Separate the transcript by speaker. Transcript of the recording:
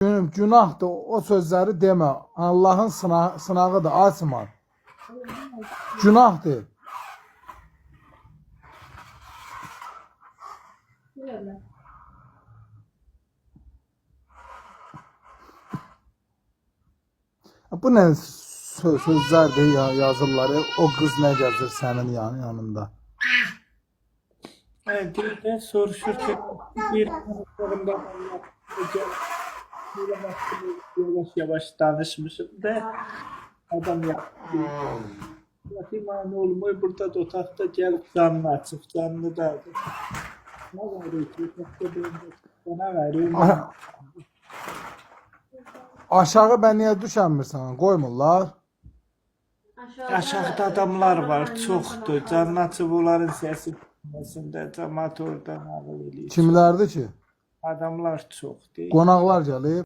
Speaker 1: Günahdır o sözləri demə. Allahın sınağıdır, açma. Günahdır. Bu nə sözlərdir ya, yazırlar. O qız nə gəzir sənin yanında?
Speaker 2: Dilden soruşur ki bir anıklarımda yavaş yavaş danışmışım da adam yaptı. Bakayım ne olmuyor burada da otakta gelip canını açıp canını da ne var ki otakta bana veriyor.
Speaker 1: Aşağı ben niyə düşənmirsən? Qoymurlar.
Speaker 2: Aşağıda adamlar var çoktu. Canını açıp onların sesi dinməsində cəmaət oradan ağıl eləyir.
Speaker 1: Kimlərdir ki?
Speaker 2: Adamlar çox değil.
Speaker 1: Qonaqlar gəlib.